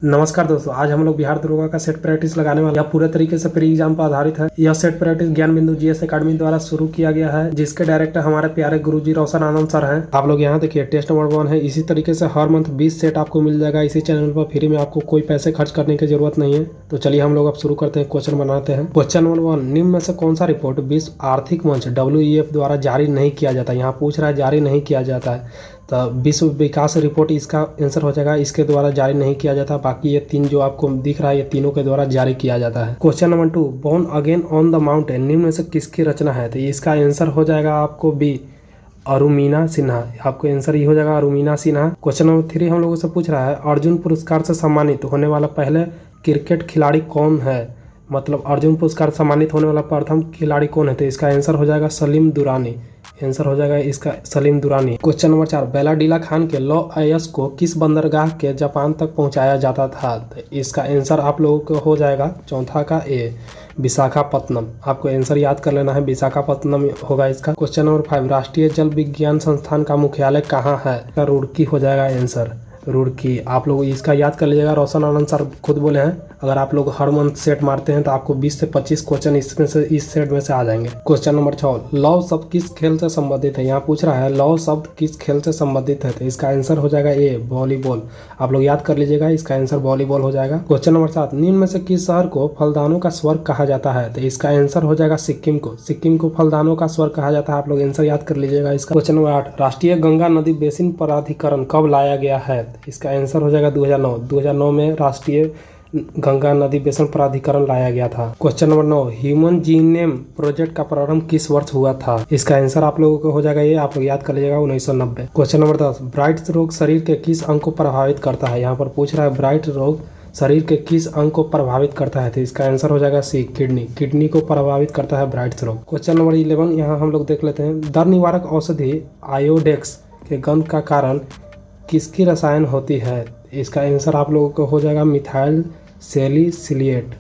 नमस्कार दोस्तों, आज हम लोग बिहार दरोगा का सेट प्रैक्टिस लगाने वाले। यह पूरे तरीके से प्री एग्जाम पर आधारित है। यह सेट प्रैक्टिस ज्ञान बिंदु जीएस एकेडमी द्वारा शुरू किया गया है, जिसके डायरेक्टर हमारे प्यारे गुरुजी रोशन आनंद सर हैं। आप लोग यहाँ देखिए, टेस्ट नंबर 1 है। इसी तरीके से हर मंथ 20 सेट आपको मिल जाएगा इसी चैनल पर फ्री में। आपको कोई पैसे खर्च करने की जरूरत नहीं है। तो चलिए हम लोग अब शुरू करते हैं, क्वेश्चन बनाते हैं। क्वेश्चन नंबर 1, निम्न में से कौन सा रिपोर्ट विश्व आर्थिक मंच WEF द्वारा जारी नहीं किया जाता है। यहाँ पूछ रहा है जारी नहीं किया जाता है, तो विश्व विकास रिपोर्ट इसका आंसर हो जाएगा। इसके द्वारा जारी नहीं किया जाता। बाकी ये 3 जो आपको दिख रहा है, ये तीनों के द्वारा जारी किया जाता है। Question number 2, born again on the mountain निम्न में से किसकी रचना है। तो इसका आंसर हो जाएगा आपको बी, अरुमीना सिन्हा। आपको आंसर ये हो जाएगा अरुमीना सिन्हा। क्वेश्चन नंबर 3 हम लोगों से पूछ रहा है, अर्जुन पुरस्कार से सम्मानित होने वाला पहले क्रिकेट खिलाड़ी कौन है। मतलब अर्जुन पुरस्कार सम्मानित होने वाला प्रथम खिलाड़ी कौन है। तो इसका आंसर हो जाएगा सलीम दुरानी। आंसर हो जाएगा इसका सलीम दुरानी। क्वेश्चन नंबर 4, बेलाडीला खान के लौ आयस को किस बंदरगाह के जापान तक पहुंचाया जाता था। तो इसका आंसर आप लोगों को हो जाएगा चौथा का ए, विशाखापत्तनम। आपको आंसर याद कर लेना है, विशाखापत्तनम होगा इसका। क्वेश्चन नंबर 5, राष्ट्रीय जल विज्ञान संस्थान का मुख्यालय कहाँ है। रुड़की हो जाएगा आंसर, रुड़की। आप लोग इसका याद कर लीजिएगा, रोशन आनंद सर खुद बोले हैं अगर आप लोग हर मंथ सेट मारते हैं तो आपको 20 से 25 क्वेश्चन इसमें से इस सेट में से आ जाएंगे। क्वेश्चन नंबर 6, लव शब्द किस खेल से संबंधित है। यहाँ पूछ रहा है लव शब्द किस खेल से संबंधित है। तो इसका आंसर हो जाएगा ए, वॉलीबॉल। आप लोग याद कर लीजिएगा, इसका आंसर वॉलीबॉल हो जाएगा। क्वेश्चन नंबर 7, निम्न में से किस शहर को फलदानों का स्वर्ग कहा जाता है। तो इसका आंसर हो जाएगा सिक्किम को। सिक्किम को फलदानों का स्वर्ग कहा जाता है। आप लोग आंसर याद कर लीजिएगा इसका। क्वेश्चन नंबर 8, राष्ट्रीय गंगा नदी बेसिन प्राधिकरण कब लाया गया है। इसका आंसर हो जाएगा 2009। 2009 में राष्ट्रीय गंगा नदी बेसिन प्राधिकरण लाया गया था। Question number 9, human genome project का प्रारंभ किस वर्ष हुआ था। इसका आंसर आप लोगों को हो जाएगा ये, आप लोग याद कर लीजिएगा 1990। क्वेश्चन नंबर 10, ब्राइट रोग शरीर के किस अंग को प्रभावित करता है। यहाँ पर पूछ रहा है ब्राइट रोग शरीर के किस अंग को प्रभावित करता है। तो इसका आंसर हो जाएगा सी, किडनी। किडनी को प्रभावित करता है ब्राइट रोग। क्वेश्चन नंबर 11 यहाँ हम लोग देख लेते हैं, दर्द निवारक औषधि आयोडेक्स के गंध का कारण किसकी रसायन होती है। इसका आंसर आप लोगों को हो जाएगा मिथाइल सैलिसिलेट।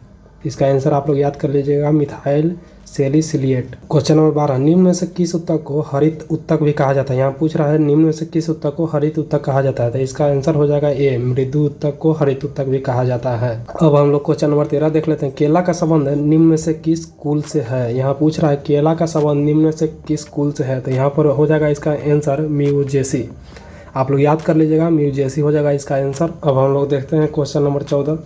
इसका आंसर आप लोग याद कर लीजिएगा, मिथाइल सैलिसिलेट। क्वेश्चन नंबर 12, निम्न में से किस उत्तक को हरित उत्तक भी कहा जाता है। यहाँ पूछ रहा है निम्न में से किस उत्तक को हरित उत्तक कहा जाता है। तो इसका आंसर हो जाएगा ए, मृदु उत्तक को हरित उत्तक भी कहा जाता है। अब हम लोग क्वेश्चन नंबर 13 देख लेते हैं, केला का संबंध निम्न में से किस कुल से है। यहाँ पूछ रहा है केला का संबंध निम्न में से किस कुल से है। तो यहाँ पर हो जाएगा इसका आंसर म्यूजेसी। आप लोग याद कर लीजिएगा, म्यूजेसी हो जाएगा इसका आंसर। अब हम लोग देखते हैं क्वेश्चन नंबर 14,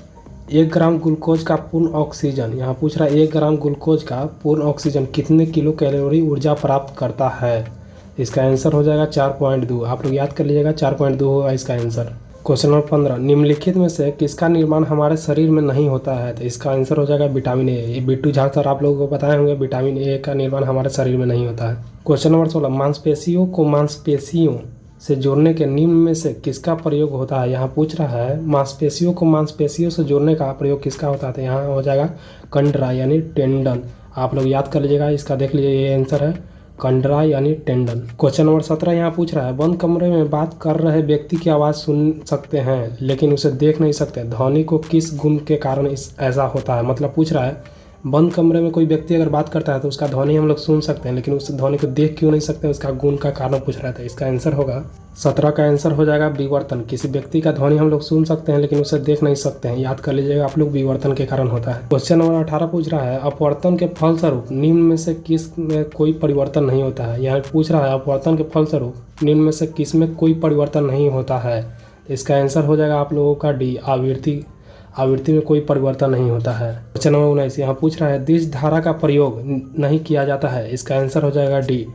1 ग्राम ग्लूकोज का पूर्ण ऑक्सीजन। यहाँ पूछ रहा है 1 ग्राम ग्लूकोज का पूर्ण ऑक्सीजन कितने किलो कैलोरी ऊर्जा प्राप्त करता है। इसका आंसर हो जाएगा 4.2। आप लोग याद कर लीजिएगा, 4.2 होगा इसका आंसर। क्वेश्चन नंबर 15, निम्नलिखित में से किसका निर्माण हमारे शरीर में नहीं होता है। तो इसका आंसर हो जाएगा विटामिन ए। ये बिट्टू झा सर आप लोगों को बताए होंगे, विटामिन ए का निर्माण हमारे शरीर में नहीं होता है। क्वेश्चन नंबर 16, मांसपेशियों को मांसपेशियों से जोड़ने के निम्न में से किसका प्रयोग होता है। यहाँ पूछ रहा है मांसपेशियों को मांसपेशियों से जोड़ने का प्रयोग किसका होता है। तो यहाँ हो जाएगा कंडरा यानी टेंडन। आप लोग याद कर लीजिएगा, इसका देख लीजिए, ये आंसर है कंडरा यानी टेंडन। क्वेश्चन नंबर 17 यहाँ पूछ रहा है, बंद कमरे में बात कर रहे व्यक्ति की आवाज़ सुन सकते हैं लेकिन उसे देख नहीं सकते। ध्वनि को किस गुण के कारण ऐसा होता है। मतलब पूछ रहा है बंद कमरे में कोई व्यक्ति अगर बात करता है तो उसका ध्वनि हम लोग सुन सकते हैं लेकिन उस ध्वनि को देख क्यों नहीं सकते, उसका गुण का कारण पूछ रहा था। इसका आंसर होगा 17 का आंसर हो जाएगा विवर्तन। किसी व्यक्ति का ध्वनि हम लोग सुन सकते हैं लेकिन उसे देख नहीं सकते हैं। याद कर लीजिएगा आप लोग, विवर्तन के कारण होता है। क्वेश्चन नंबर 18 पूछ रहा है, अपवर्तन के फलस्वरूप निम्न में से किस में कोई परिवर्तन नहीं होता है। यहाँ पूछ रहा है अपवर्तन के फलस्वरूप निम्न में से किस में कोई परिवर्तन नहीं होता है। इसका आंसर हो जाएगा आप लोगों का डी, आवृत्ति में कोई परिवर्तन नहीं होता है। क्वेश्चन नंबर 19 यहाँ पूछ रहा है, दिश धारा का प्रयोग नहीं किया जाता है। इसका आंसर हो जाएगा डी,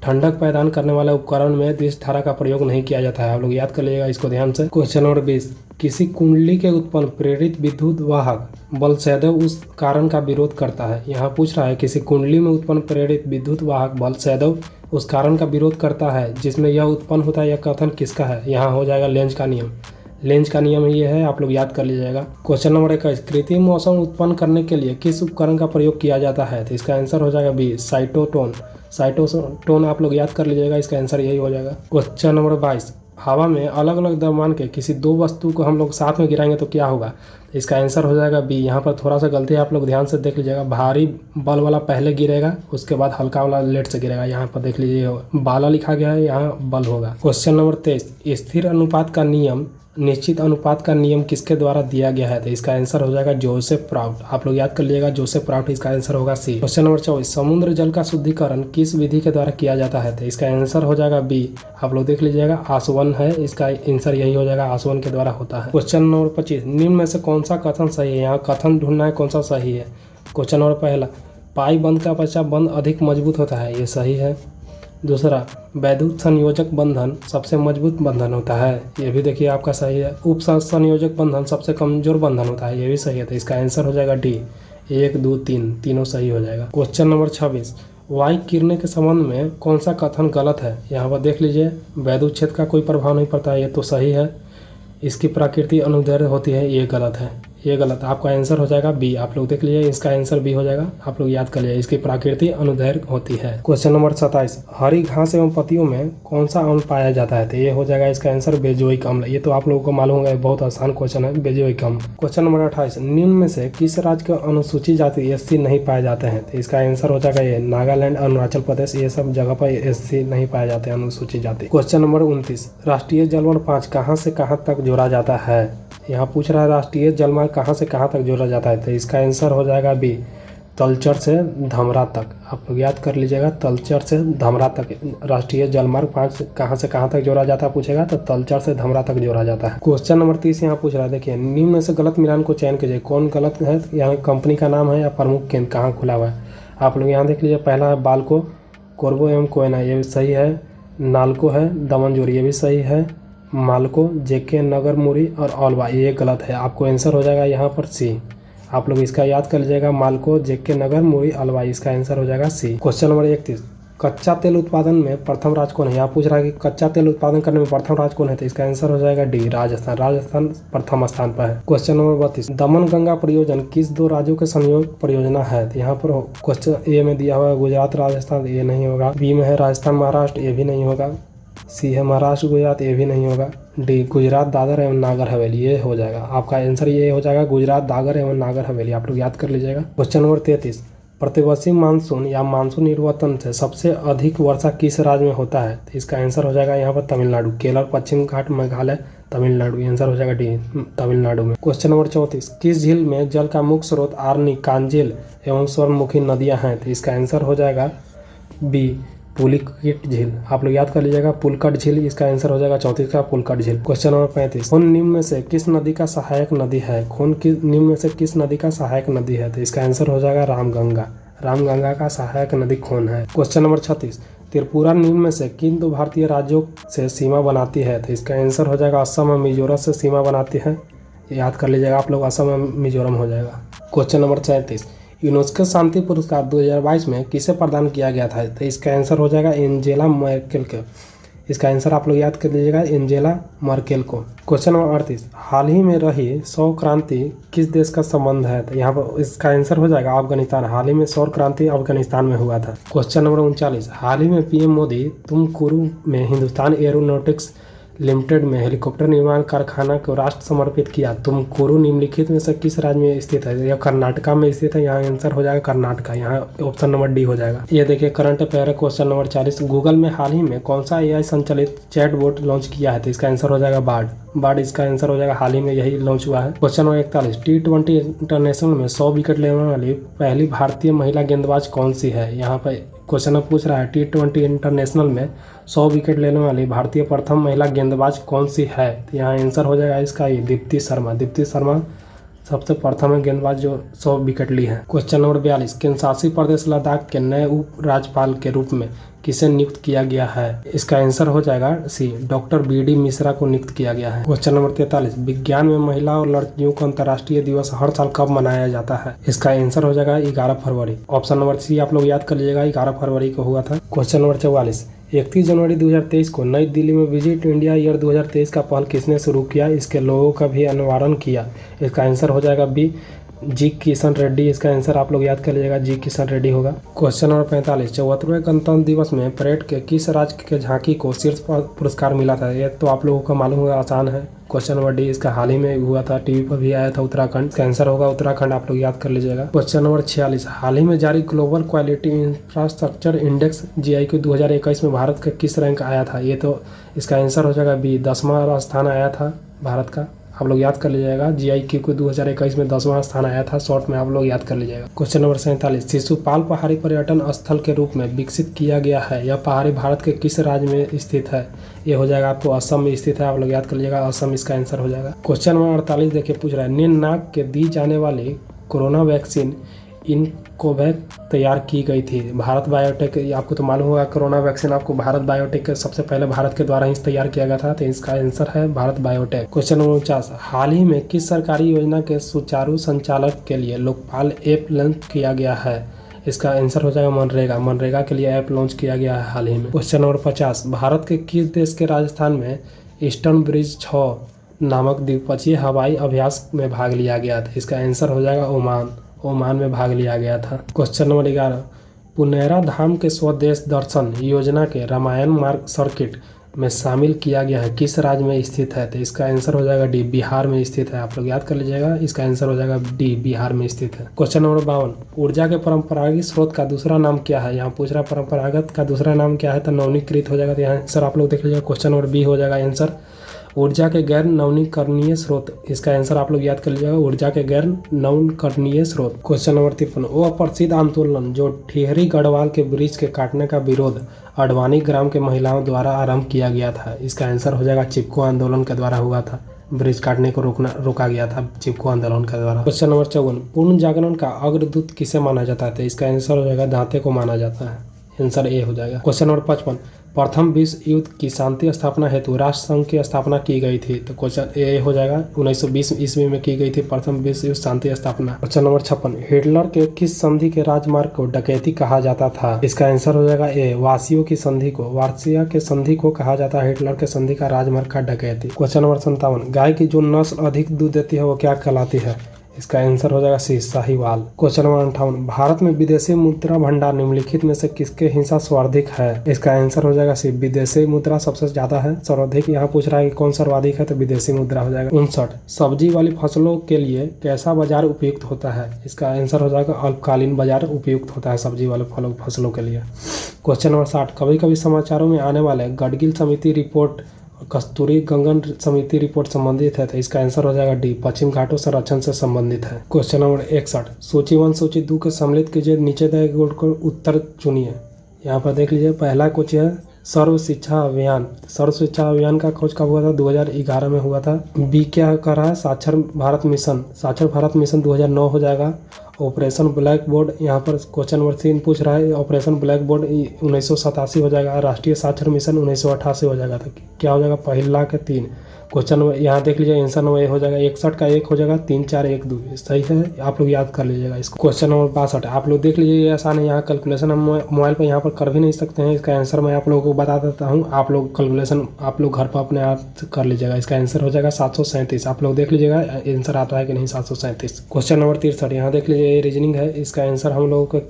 ठंडक प्रदान करने वाले उपकरण में दिश धारा का प्रयोग नहीं किया जाता है। आप लोग याद कर लीजिएगा इसको ध्यान से। क्वेश्चन नंबर 20, किसी कुंडली के उत्पन्न प्रेरित विद्युत वाहक बल सदैव उस कारण का विरोध करता है। यहाँ पूछ रहा है किसी कुंडली में उत्पन्न प्रेरित विद्युत वाहक बल सदैव उस कारण का विरोध करता है जिसमें यह उत्पन्न होता है। यह कथन किसका है। यहाँ हो जाएगा लेंज का नियम। लेंज का नियम ये है, आप लोग याद कर लीजिएगा। क्वेश्चन नंबर 21, कृत्रिम मौसम उत्पन्न करने के लिए किस उपकरण का प्रयोग किया जाता है। तो इसका आंसर हो जाएगा बी, साइटोटोन। साइटोटोन आप लोग याद कर लीजिएगा, इसका आंसर यही हो जाएगा। क्वेश्चन नंबर 22, हवा में अलग अलग द्रव्यमान के किसी 2 वस्तु को हम लोग साथ में गिराएंगे तो क्या होगा। इसका आंसर हो जाएगा बी। यहाँ पर थोड़ा सा गलती है, आप लोग ध्यान से देख लीजिएगा। भारी बल वाला पहले गिरेगा, उसके बाद हल्का वाला लेट से गिरेगा। यहाँ पर देख लीजिए बाला लिखा गया है, यहाँ बल होगा। क्वेश्चन नंबर 23, स्थिर अनुपात का नियम निश्चित अनुपात का नियम किसके द्वारा दिया गया है? तो इसका आंसर हो जाएगा जोसेफ प्राउट। आप लोग याद कर लीजिएगा, जोसेफ प्राउट इसका आंसर होगा सी। क्वेश्चन नंबर 24, समुद्र जल का शुद्धिकरण किस विधि के द्वारा किया जाता है? तो इसका आंसर हो जाएगा बी। आप लोग देख लीजिएगा, आसवन है, इसका आंसर यही हो जाएगा, आसवन के द्वारा होता है। क्वेश्चन नंबर 25, निम्न में से कौन सा कथन सही है? यहाँ कथन ढूंढना है कौन सा सही है। क्वेश्चन नंबर पहला, पाई बंध का बच्चा बंध अधिक मजबूत होता है, ये सही है। दूसरा, वैद्युत संयोजक बंधन सबसे मजबूत बंधन होता है, ये भी देखिए आपका सही है। उप संयोजक बंधन सबसे कमजोर बंधन होता है, ये भी सही है। तो इसका आंसर हो जाएगा डी। 1 2 3 तीनों सही हो जाएगा। क्वेश्चन नंबर 26, वायु किरणें के संबंध में कौन सा कथन गलत है? यहाँ पर देख लीजिए, वैद्युत क्षेत्र का कोई प्रभाव नहीं पड़ता है, ये तो सही है। इसकी प्रकृति अनुदैर्ध्य होती है, ये गलत है, ये गलत। आपका आंसर हो जाएगा बी। आप लोग देख लीजिए, इसका आंसर बी हो जाएगा। आप लोग याद कर लीजिए, इसकी प्रकृति अनुदैर्घ्य होती है। क्वेश्चन नंबर 27, हरी घास एवं पत्तियों में कौन सा अम्ल पाया जाता है? तो ये हो जाएगा इसका आंसर बेंजोइक अम्ल। ये तो आप लोगों को मालूम होगा, बहुत आसान क्वेश्चन है, बेंजोइक अम्ल। क्वेश्चन नंबर 28, निम्न में से किस राज्य के अनुसूचित जाति एससी नहीं पाए जाते हैं? तो इसका आंसर हो जाएगा ये, नागालैंड, अरुणाचल प्रदेश, ये सब जगह पर एससी नहीं पाए जाते हैं, अनुसूचित जाति। क्वेश्चन नंबर 29, राष्ट्रीय जलमार्ग 5 कहाँ से कहाँ तक जोड़ा जाता है? यहाँ पूछ रहा है राष्ट्रीय जलमार्ग कहाँ से कहाँ तक जोड़ा जाता है? तो इसका आंसर हो जाएगा बी, तलचर से धमरा तक। आप लोग याद कर लीजिएगा, तलचर से धमरा तक राष्ट्रीय जलमार्ग 5 कहाँ से कहाँ तक जोड़ा जाता है पूछेगा, तो तलचर से धमरा तक जोड़ा जाता है। क्वेश्चन नंबर 30 यहाँ पूछ रहा है, देखिए, निम्न में से गलत मिलान को चयन कीजिए। कौन गलत है? यहाँ कंपनी का नाम है या प्रमुख केंद्र कहाँ खुला हुआ है? आप लोग यहाँ देख लीजिए, पहला है बाल्को, कोरबो एवं कोयना, ये भी सही है। नाल्को है, दमनजोरी, ये भी सही है। मालको, जेके नगर मुरी और औलवा, ये गलत है। आपको आंसर हो जाएगा यहाँ पर सी। आप लोग इसका याद कर लीजिएगा, मालको, जेके नगर मुरी, अलवा, इसका आंसर हो जाएगा सी। क्वेश्चन नंबर 31, कच्चा तेल उत्पादन में प्रथम राज्य कौन है? यहाँ पूछ रहा है कि कच्चा तेल उत्पादन करने में प्रथम राज्य कौन है? तो इसका आंसर हो जाएगा डी, राजस्थान। राजस्थान प्रथम स्थान पर है। क्वेश्चन नंबर 32, दमन गंगा परियोजना किस 2 राज्यों के संयोग परियोजना है? तो यहाँ पर क्वेश्चन ए में दिया हुआ है गुजरात राजस्थान, ये नहीं होगा। बी में है राजस्थान महाराष्ट्र, ये भी नहीं होगा। सी है महाराष्ट्र गुजरात, ये भी नहीं होगा। डी, गुजरात दादर एवं नागर हवेली, ये हो जाएगा। आपका आंसर ये हो जाएगा, गुजरात दादर एवं नागर हवेली। आप लोग याद कर लीजिएगा। क्वेश्चन नंबर 33, प्रतिवर्षीय मानसून या मानसून निर्वर्तन से सबसे अधिक वर्षा किस राज्य में होता है? तो इसका आंसर हो जाएगा यहाँ पर तमिलनाडु, केरल, पश्चिम घाट, मेघालय, तमिलनाडु, आंसर हो जाएगा डी, तमिलनाडु में। क्वेश्चन नंबर 34, किस झील में जल का मुख्य स्रोत आर्नी, कांजेल एवं स्वर्णमुखी नदियां हैं? तो इसका आंसर हो जाएगा बी, पुलिकट झील। आप लोग याद कर लीजिएगा, पुलकट झील, इसका आंसर हो जाएगा 34 का पुलकट झील। क्वेश्चन नंबर 35, खून निम्न में से किस नदी का सहायक नदी है? खून निम्न में से किस नदी का सहायक नदी है? तो इसका आंसर हो जाएगा रामगंगा। रामगंगा का सहायक नदी खून है। क्वेश्चन नंबर 36, त्रिपुरा निम्न में से किन 2 भारतीय राज्यों से सीमा बनाती है? तो इसका आंसर हो जाएगा असम और मिजोरम से सीमा बनाती है। याद कर लीजिएगा आप लोग, असम और मिजोरम हो जाएगा। क्वेश्चन नंबर 37, यूनेस्को शांति पुरस्कार 2022 में किसे प्रदान किया गया था? तो इसका आंसर हो जाएगा एंजेला मर्केल को। इसका आंसर आप लोग याद कर लीजिएगा, एंजेला मर्केल को। क्वेश्चन नंबर 38, हाल ही में रही सौर क्रांति किस देश का संबंध है? तो यहाँ पर इसका आंसर हो जाएगा अफगानिस्तान। हाल ही में सौर क्रांति अफगानिस्तान में हुआ था। क्वेश्चन नंबर 39, हाल ही में पीएम मोदी तुमकुरू में हिंदुस्तान एरोनॉटिक्स लिमिटेड में हेलीकॉप्टर निर्माण कारखाना को राष्ट्र समर्पित किया। तुमकुरू निम्नलिखित में से किस राज्य में स्थित है? यह कर्नाटका में स्थित है। यहाँ आंसर हो जाएगा कर्नाटका, यहाँ ऑप्शन नंबर डी हो जाएगा। ये देखिए करंट अफेयर है। क्वेश्चन नंबर 40, गूगल में हाल ही में कौन सा एआई संचालित चैटबॉट लॉन्च किया है? तो इसका आंसर हो जाएगा बार्ड, इसका आंसर हो जाएगा, हाल ही में यही लॉन्च हुआ है। क्वेश्चन नंबर 41, T20 इंटरनेशनल में 100 विकेट लेने वाली पहली भारतीय महिला गेंदबाज कौन सी है? यहाँ पर क्वेश्चन पूछ रहा है, T20 इंटरनेशनल में 100 विकेट लेने वाली भारतीय प्रथम महिला गेंदबाज कौन सी है? तो यहाँ आंसर हो जाएगा इसका ही दीप्ति शर्मा। दीप्ति शर्मा सबसे प्रथम गेंदबाज जो 100 विकेट ली है। क्वेश्चन नंबर 42, केंद्रशासित प्रदेश लद्दाख के नए उप राज्यपाल के रूप में किसे नियुक्त किया गया है? इसका आंसर हो जाएगा सी, डॉक्टर BD मिश्रा को नियुक्त किया गया है। क्वेश्चन नंबर 43, विज्ञान में महिला और लड़कियों का अंतर्राष्ट्रीय दिवस हर साल कब मनाया जाता है? इसका आंसर हो जाएगा 11 फरवरी। ऑप्शन नंबर सी आप लोग याद कर लीजिएगा, 11 फरवरी को हुआ था। क्वेश्चन नंबर 44, 31 जनवरी 2023 को नई दिल्ली में विजिट इंडिया ईयर 2023 का पहल किसने शुरू किया? इसके लोगों का भी अनावरण किया। इसका आंसर हो जाएगा बी, जी किशन रेड्डी। इसका आंसर आप लोग याद कर लीजिएगा, जी किशन रेड्डी होगा। क्वेश्चन नंबर 45, 74वें गणतंत्र दिवस में परेड के किस राज्य के झांकी को शीर्ष पुरस्कार मिला था? ये तो आप लोगों को मालूम होगा, आसान है। क्वेश्चन नंबर डी, इसका हाल ही में हुआ था, टीवी पर भी आया था, उत्तराखंड। इसका आंसर होगा उत्तराखंड, आप लोग याद कर लीजिएगा। क्वेश्चन नंबर 46, हाल ही में जारी global quality infrastructure index GIQ 2021 में भारत का किस रैंक आया था? ये तो इसका आंसर हो जाएगा बी, 10वां स्थान आया था भारत का, आप लोग याद कर लीजिएगा। GIQ को 2021 में 10वां स्थान आया था, शॉर्ट में आप लोग याद कर लीजिएगा। क्वेश्चन नंबर 47, शिशुपाल पहाड़ी पर्यटन स्थल के रूप में विकसित किया गया है। यह पहाड़ी भारत के किस राज्य में स्थित है? ये हो जाएगा आपको असम में स्थित है, आप लोग याद कर लीजिएगा, असम इसका आंसर हो जाएगा। क्वेश्चन नंबर 48 देखिए, पूछ रहा है निम्न नाक के दी जाने वाली कोरोना वैक्सीन इनकोवैक्स तैयार की गई थी। भारत बायोटेक, आपको तो मालूम होगा कोरोना वैक्सीन आपको भारत बायोटेक के सबसे पहले भारत के द्वारा ही तैयार किया गया था, तो इसका आंसर है भारत बायोटेक। क्वेश्चन नंबर 49, हाल ही में किस सरकारी योजना के सुचारू संचालन के लिए लोकपाल ऐप लॉन्च किया गया है? इसका आंसर हो जाएगा मनरेगा। मनरेगा के लिए ऐप लॉन्च किया गया है हाल ही में। क्वेश्चन नंबर 50, भारत के किस देश के राजस्थान में ईस्टर्न ब्रिज 6 नामक द्विपक्षीय हवाई अभ्यास में भाग लिया गया था? इसका आंसर हो जाएगा ओमान में भाग लिया गया था। क्वेश्चन नंबर 11, पुनेरा धाम के स्वदेश दर्शन योजना के रामायण मार्ग सर्किट में शामिल किया गया है किस राज्य में स्थित है? तो इसका आंसर हो जाएगा डी, बिहार में स्थित है, आप लोग याद कर लीजिएगा, इसका आंसर हो जाएगा डी, बिहार में स्थित है। क्वेश्चन नंबर 52, ऊर्जा के परंपरागत स्रोत का दूसरा नाम क्या है? यहाँ पूछ रहा है परंपरागत का दूसरा नाम क्या है, तो नवीनीकृत हो जाएगा। तो यहाँ आंसर आप लोग देख लीजिएगा, क्वेश्चन नंबर बी हो जाएगा आंसर, ऊर्जा के गैर नवीकरणीय स्रोत। इसका आंसर आप लोग याद कर लीजिएगा, ऊर्जा के गैर नवीकरणीय स्रोत। क्वेश्चन नंबर 53, वो प्रसिद्ध आंदोलन जो टिहरी गढ़वाल के ब्रिज के काटने का विरोध अडवाणी ग्राम के महिलाओं द्वारा आरंभ किया गया था। इसका आंसर हो जाएगा चिपको आंदोलन के द्वारा हुआ था, ब्रिज काटने को रोका गया था चिपको आंदोलन के द्वारा। क्वेश्चन नंबर 54, पूर्ण जागरण का अग्रदूत किसे माना जाता है? इसका आंसर हो जाएगा दांते को माना जाता है, आंसर ए हो जाएगा। क्वेश्चन नंबर 55, प्रथम विश्व युद्ध की शांति स्थापना हेतु राष्ट्र संघ की स्थापना की गई थी। तो क्वेश्चन ए हो जाएगा 1920 ईस्वी में की गई थी प्रथम विश्व युद्ध शांति स्थापना। क्वेश्चन नंबर 56, हिटलर के किस संधि के राजमार्ग को डकैती कहा जाता था? इसका आंसर हो जाएगा ए, वासियों की संधि को, वार्सिया के संधि को कहा जाता है हिटलर के संधि का राजमार्ग का डकैती। क्वेश्चन नंबर 57, गाय की जो नस्ल अधिक दूध देती है वो क्या कहलाती है? इसका आंसर हो जाएगा सी, साहीवाल। क्वेश्चन नंबर 58, भारत में विदेशी मुद्रा भंडार निम्नलिखित में से किसके हिस्सा सर्वाधिक है? इसका आंसर हो जाएगा सी, विदेशी मुद्रा सबसे ज्यादा है, सर्वाधिक। यहाँ पूछ रहा है कि कौन सर्वाधिक है, तो विदेशी मुद्रा हो जाएगा। 59, सब्जी वाली फसलों के लिए कैसा बाजार उपयुक्त होता है? इसका आंसर हो जाएगा अल्पकालीन बाजार उपयुक्त होता है सब्जी वाले फसलों के लिए। क्वेश्चन नंबर 60, कभी कभी समाचारों में आने वाले गडगिल समिति रिपोर्ट कस्तूरी गंगन समिति रिपोर्ट संबंधित है, तो इसका आंसर हो जाएगा डी, पश्चिम घाटों संरक्षण से संबंधित है। क्वेश्चन नंबर 61, सूची 1 सूची 2 के सम्मिलित कीजिए, नीचे दिए गए को उत्तर चुनिए। यहाँ पर देख लीजिए, पहला क्वेश्चन है सर्व शिक्षा अभियान। सर्व शिक्षा अभियान का खोज कब हुआ था? 2011 में हुआ था। बी क्या कर रहा है? साक्षर भारत मिशन। साक्षर भारत मिशन 2009 हो जाएगा। ऑपरेशन ब्लैक बोर्ड, यहाँ पर क्वेश्चन नंबर 3 पूछ रहा है, ऑपरेशन ब्लैक बोर्ड 1987 हो जाएगा। राष्ट्रीय साक्षर मिशन 1988 हो जाएगा। तो क्या हो जाएगा? पहला के 3। क्वेश्चन नंबर यहाँ देख लीजिए, आंसर नंबर ए हो जाएगा, 61 का 1 हो जाएगा, 3 4 1 2 सही है, आप लोग याद कर लीजिएगा इसको। क्वेश्चन नंबर 62 आप लोग देख लीजिए, ये आसान है। यहाँ कैलकुलेशन हम मोबाइल पर यहाँ पर कर भी नहीं सकते हैं, इसका आंसर मैं आप लोगों को बता देता हूँ, आप लोग कैलकुलेशन आप लोग घर पर अपने आप कर लीजिएगा। इसका आंसर हो जाएगा 737। आप लोग देख लीजिएगा आंसर आता है कि नहीं 737। क्वेश्चन नंबर 63 यहाँ देख लीजिए, ये रीजनिंग है, इसका आंसर हम लोगों को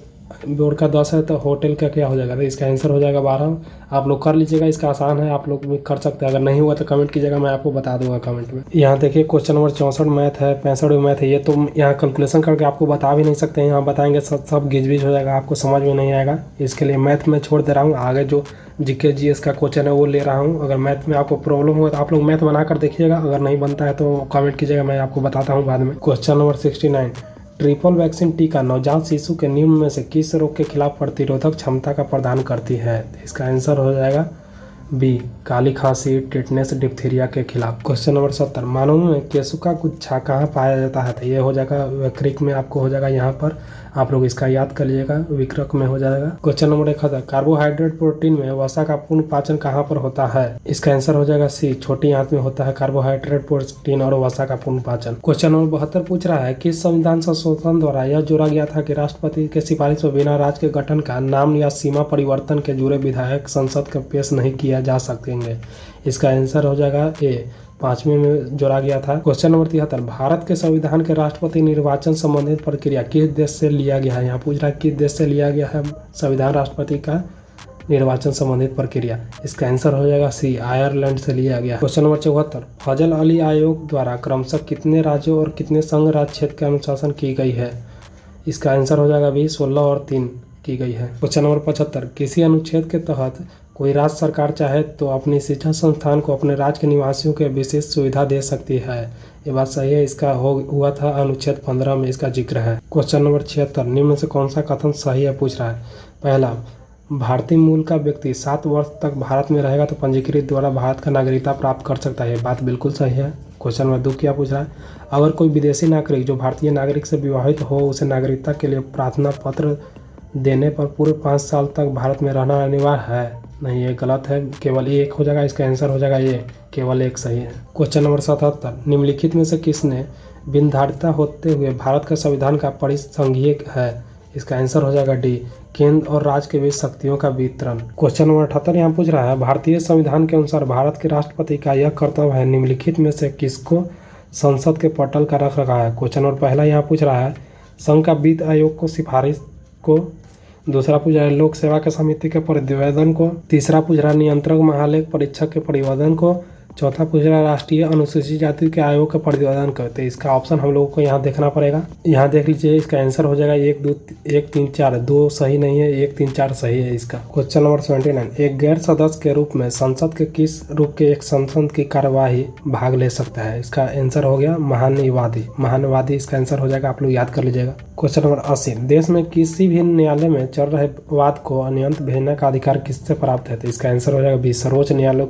बोर्ड का 10 है, तो होटल का क्या हो जाएगा? तो इसका आंसर हो जाएगा 12। आप लोग कर लीजिएगा, इसका आसान है, आप लोग भी कर सकते हैं। अगर नहीं हुआ तो कमेंट कीजिएगा, मैं आपको बता दूंगा कमेंट में। यहाँ देखिए क्वेश्चन नंबर 64 मैथ है, 65 मैथ है। ये तो यहाँ कैलकुलेशन करके आपको बता भी नहीं सकते हैं, यहाँ बताएंगे सब गिजबिज हो जाएगा, आपको समझ में नहीं आएगा। इसके लिए मैथ में छोड़ दे रहा हूँ, आगे जो जीके जीएस का क्वेश्चन है वो ले रहा हूँ। अगर मैथ में आपको प्रॉब्लम हो तो आप लोग मैथ बना कर देखिएगा, अगर नहीं बनता है तो कमेंट कीजिएगा, मैं आपको बताता हूँ बाद में। क्वेश्चन नंबर 69, ट्रिपल वैक्सीन टीका नवजात शिशु के निम्न में से किस रोग के खिलाफ प्रतिरोधक क्षमता का प्रदान करती है? इसका आंसर हो जाएगा बी, काली खांसी, टिटनेस, डिप्थीरिया के खिलाफ। क्वेश्चन नंबर 70, मानव में केशुका गुच्छा कहाँ पाया जाता है? तो ये हो जाएगा वक्रिक में, आपको हो जाएगा यहाँ पर, आप लोग इसका याद कर लीजिएगा, विक्रक में हो जाएगा। क्वेश्चन नंबर 71, कार्बोहाइड्रेट प्रोटीन में वसा का पूर्ण पाचन कहाँ पर होता है? इसका आंसर हो जाएगा सी, छोटी आंत में होता है कार्बोहाइड्रेट प्रोटीन और वसा का पूर्ण पाचन। क्वेश्चन नंबर 72 पूछ रहा है, किस संविधान संशोधन द्वारा यह जोड़ा गया था कि राष्ट्रपति के सिफारिश पर बिना राज्य के गठन का नाम या सीमा परिवर्तन के जुड़े विधायक संसद के पेश नहीं किया जा सकेंगे? इसका आंसर हो जाएगा ए, 5वें में जोड़ा गया था। क्वेश्चन नंबर 73, भारत के संविधान के राष्ट्रपति निर्वाचन संबंधित प्रक्रिया किस देश से लिया गया है? यहाँ पूछ रहा है किस देश से लिया गया है संविधान राष्ट्रपति का निर्वाचन संबंधित प्रक्रिया? इसका आंसर हो जाएगा सी, आयरलैंड से लिया गया। क्वेश्चन नंबर 74, फजल अली आयोग द्वारा क्रमशः कितने राज्यों और कितने संघ राज्य क्षेत्र के अनुशासन की गई है? इसका आंसर हो जाएगा बी, 16 और 3 की गई है। क्वेश्चन नंबर 75, किसी अनुच्छेद के तहत कोई राज्य सरकार चाहे तो अपनी शिक्षा संस्थान को अपने राज्य के निवासियों के विशेष सुविधा दे सकती है। ये बात सही है, इसका हुआ था अनुच्छेद 15 में इसका जिक्र है। क्वेश्चन नंबर 76, निम्न में से कौन सा कथन सही है पूछ रहा है। पहला, भारतीय मूल का व्यक्ति 7 वर्ष तक भारत में रहेगा तो पंजीकृत द्वारा भारत का नागरिकता प्राप्त कर सकता है। बात बिल्कुल सही है। क्वेश्चन नंबर 2 क्या पूछ रहा है, अगर कोई विदेशी नागरिक जो भारतीय नागरिक से विवाहित हो उसे नागरिकता के लिए प्रार्थना पत्र देने पर पूरे 5 साल तक भारत में रहना अनिवार्य है। नहीं, ये गलत है, केवल एक हो जाएगा, इसका आंसर हो जाएगा ये, केवल एक सही है। क्वेश्चन नंबर 77, निम्नलिखित में से किसने बिनधारिता होते हुए भारत का संविधान का परिसंघीय है। इसका आंसर हो जाएगा डी, केंद्र और राज्य के बीच शक्तियों का वितरण। क्वेश्चन नंबर 78 यहाँ पूछ रहा है, भारतीय संविधान के अनुसार भारत के राष्ट्रपति का यह कर्तव्य है, निम्नलिखित में से किसको संसद के पटल का रख रखा है। क्वेश्चन नंबर पहला यहाँ पूछ रहा है, संघ का वित्त आयोग को सिफारिश को। दूसरा पूछ रहा है लोक सेवा के समिति के प्रतिवेदन को। तीसरा पूछ रहा है नियंत्रक महालेख परीक्षक के प्रतिवेदन को। चौथा पूछ रहा है राष्ट्रीय अनुसूचित जाति के आयोग का प्रतिवेदन को। तो इसका ऑप्शन हम लोगों को यहाँ देखना पड़ेगा। यहाँ देख लीजिए, इसका आंसर हो जाएगा 1 2 1 3 4, 2 सही नहीं है, 1 3 4 सही है इसका। क्वेश्चन नंबर 79, एक गैर सदस्य के रूप में संसद के किस रूप के एक संसद की कार्यवाही भाग ले सकता है। इसका आंसर हो गया महान्यायवादी। महान्यायवादी इसका आंसर हो जाएगा, आप लोग याद कर लीजिएगा। क्वेश्चन नंबर 80, देश में किसी भी न्यायालय में चल रहे वाद को अनंत भेजने का अधिकार किससे प्राप्त है। तो इसका आंसर हो जाएगा बी, सर्वोच्च न्यायालय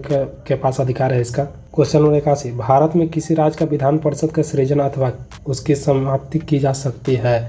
के पास अधिकार है इसका। क्वेश्चन नंबर 81, भारत में किसी राज्य का विधान परिषद का सृजन अथवा उसकी समाप्ति की जा सकती है।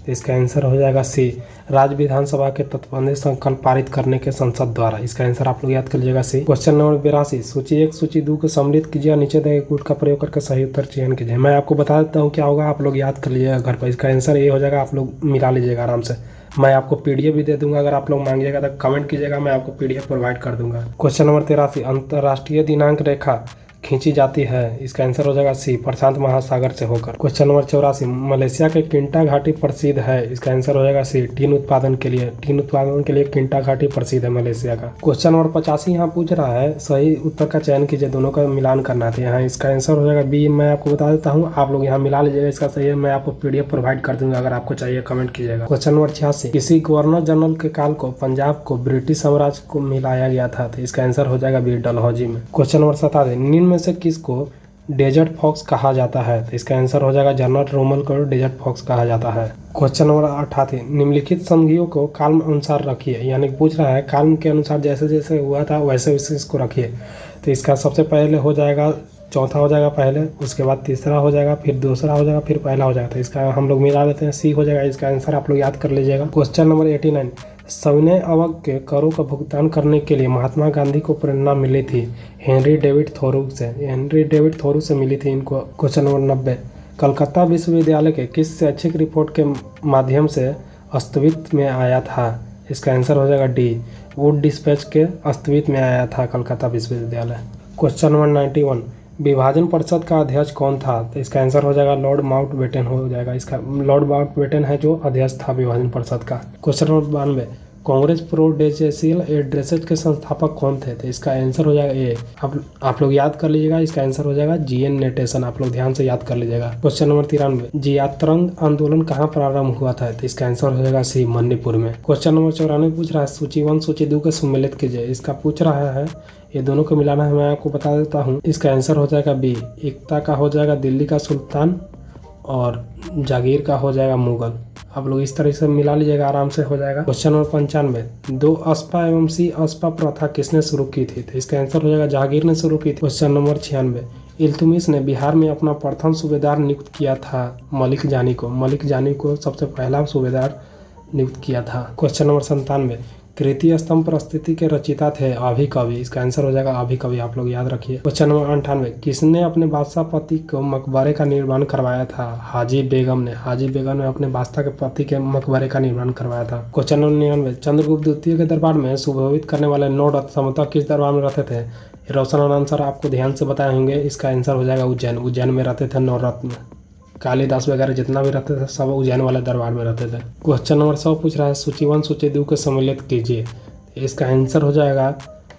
तो इसका आंसर हो जाएगा सी, राज्य विधानसभा के तत्वबंदी संकल्प पारित करने के संसद द्वारा। इसका आंसर आप लोग याद कर लीजिएगा सी। क्वेश्चन नंबर 82, सूची 1 सूची 2 को सम्मिलित कीजिए, नीचे दिए कूट का प्रयोग करके सही उत्तर चयन कीजिए। मैं आपको बता देता हूँ क्या होगा, आप लोग याद कर लीजिएगा घर पर। इसका आंसर ये हो जाएगा, आप लोग मिला लीजिएगा आराम से। मैं आपको पीडीएफ भी दे दूंगा, अगर आप लोग मांगिएगा तो कमेंट कीजिएगा, मैं आपको पीडीएफ प्रोवाइड कर दूंगा। क्वेश्चन नंबर 83, अंतर्राष्ट्रीय दिनांक रेखा खींची जाती है। इसका आंसर हो जाएगा सी, प्रशांत महासागर से होकर। क्वेश्चन नंबर 84, मलेशिया के किंटा घाटी प्रसिद्ध है। इसका आंसर हो जाएगा सी, टीन उत्पादन के लिए। टीन उत्पादन के लिए किंटा घाटी प्रसिद्ध है मलेशिया का। क्वेश्चन नंबर 85 यहाँ पूछ रहा है, सही उत्तर का चयन कीजिए, दोनों का मिलान करना था। यहाँ इसका आंसर हो जाएगा बी। मैं आपको बता देता हूँ, आप लोग यहाँ मिला लीजिएगा, इसका सही है। मैं आपको पीडीएफ प्रोवाइड कर दूंगा, अगर आपको चाहिए कमेंट कीजिएगा। क्वेश्चन नंबर 86, किसी गवर्नर जनरल के काल को पंजाब को ब्रिटिश साम्राज्य को मिलाया गया था। तो इसका आंसर हो जाएगा बी, डलहौजी में। क्वेश्चन नंबर 77, निम्न में से किसको डेजर्ट फॉक्स कहा जाता है। तो इसका आंसर हो जाएगा जनरल रोमल को डेजर्ट फॉक्स कहा जाता है। क्वेश्चन नंबर 88, निम्नलिखित संधियों को काल अनुसार रखिए। यानी पूछ रहा है काल के अनुसार जैसे जैसे हुआ था वैसे वैसे इसको रखिए। तो इसका सबसे पहले हो जाएगा, चौथा हो जाएगा पहले, उसके बाद तीसरा हो जाएगा, फिर दूसरा हो जाएगा, फिर पहला हो जाएगा। तो इसका हम लोग मिला लेते हैं, सी हो जाएगा। इसका आंसर आप लोग याद कर लीजिएगा। क्वेश्चन नंबर 89, सविनय अवज्ञ के करों का भुगतान करने के लिए महात्मा गांधी को प्रेरणा मिली थी हेनरी डेविड थोरो से। हेनरी डेविड थोरो से मिली थी इनको। क्वेश्चन नंबर 90, कलकत्ता विश्वविद्यालय के किस शैक्षिक रिपोर्ट के माध्यम से अस्तित्व में आया था। इसका आंसर हो जाएगा डी, वुड डिस्पैच के अस्तित्व में आया था कलकत्ता विश्वविद्यालय। क्वेश्चन नंबर 91, विभाजन परिषद का अध्यक्ष कौन था। तो इसका आंसर हो जाएगा लॉर्ड माउंटबेटन हो जाएगा। इसका लॉर्ड माउंटबेटन है जो अध्यक्ष था विभाजन परिषद का। Question number 92, Congress Prudential addresses के संस्थापक कौन थे। तो इसका आंसर हो जाएगा ए। आप लोग याद कर लीजिएगा, इसका आंसर हो जाएगा जीएन नेटेशन। आप लोग ध्यान से याद कर लीजिएगा। क्वेश्चन नंबर 93, जियात्रंग आंदोलन कहाँ प्रारंभ हुआ था। तो इसका आंसर हो जाएगा सी, मणिपुर में। क्वेश्चन नंबर 94 पूछ रहा है सूची 1 सूची 2 को सम्मिलित कीजिए। इसका पूछ रहा है, ये दोनों को मिलाना है, मैं आपको बता देता हूँ। इसका आंसर हो जाएगा बी, एकता का हो जाएगा दिल्ली का सुल्तान और जागीर का हो जाएगा मुगल। आप लोग इस तरह से मिला लीजिएगा, आराम से हो जाएगा। क्वेश्चन नंबर 95, 2 अस्पा एवं सी अस्पा प्रथा किसने शुरू की थी। तो इसका आंसर हो जाएगा जहांगीर ने शुरू की थी। क्वेश्चन नंबर 96, इल्तुतमिश ने बिहार में अपना प्रथम सूबेदार नियुक्त किया था मलिक जानी को। मलिक जानी को सबसे पहला सूबेदार नियुक्त किया था। क्वेश्चन नंबर 97, कृति स्तंभ प्रस्तुति के रचिता थे अभी कवि। इसका आंसर हो जाएगा अभी कवि, आप लोग याद रखिए। क्वेश्चन नंबर 98, किसने अपने बादशाह पति को मकबरे का निर्माण करवाया था। हाजी बेगम ने। हाजी बेगम ने अपने बादशाह के पति के मकबरे का निर्माण करवाया था। क्वेश्चन नंबर 99, चंद्रगुप्त द्वितीय के दरबार में सुशोभित करने वाले 9 रथ संभवतः किस दरबार में रहते थे। रोशन आंसर आपको ध्यान से बताए होंगे। इसका आंसर हो जाएगा उज्जैन। उज्जैन में रहते थे 9 रथ में। कालिदास वगैरह जितना भी रहते थे सब उज्जैन वाले दरबार में रहते थे। क्वेश्चन नंबर 100 पूछ रहा है सूची 1 सूची 2 को सम्मिलित कीजिए। इसका आंसर हो जाएगा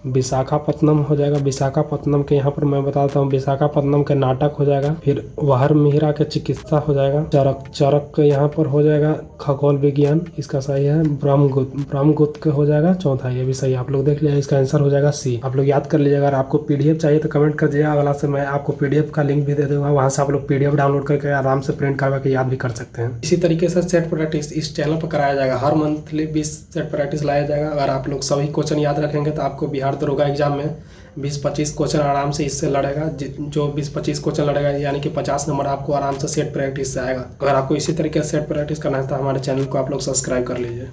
विशाखापत्तनम हो जाएगा। विशाखापत्तनम के यहाँ पर मैं बताता हूँ, विशाखापत्तनम के नाटक हो जाएगा। फिर वहर मिहिरा के चिकित्सा हो जाएगा। चरक के यहाँ पर हो जाएगा खगोल विज्ञान, इसका सही है। ब्रह्मगुप्त के हो जाएगा चौथा, ये भी सही है। आप लोग देख लिया, इसका आंसर हो जाएगा सी। आप लोग याद कर लीजिएगा। अगर आपको पीडीएफ चाहिए तो कमेंट कर दीजिएगा, अगला से मैं आपको पीडीएफ का लिंक भी दे दूंगा, वहाँ से आप लोग पीडीएफ डाउनलोड करके आराम से प्रिंट करवा के याद भी कर सकते हैं। इसी तरीके से सेट प्रैक्टिस इस चैनल पर कराया जाएगा। हर मंथली 20 सेट प्रैक्टिस लाया जाएगा। अगर आप लोग सभी क्वेश्चन याद रखेंगे तो आपको बिहार दरोगा एग्जाम में 20-25 क्वेश्चन आराम से इससे लड़ेगा। जो 20-25 क्वेश्चन लड़ेगा यानी कि 50 नंबर आपको आराम से सेट प्रैक्टिस से आएगा। अगर आपको इसी तरीके से सेट प्रैक्टिस करना है तो हमारे चैनल को आप लोग सब्सक्राइब कर लीजिए।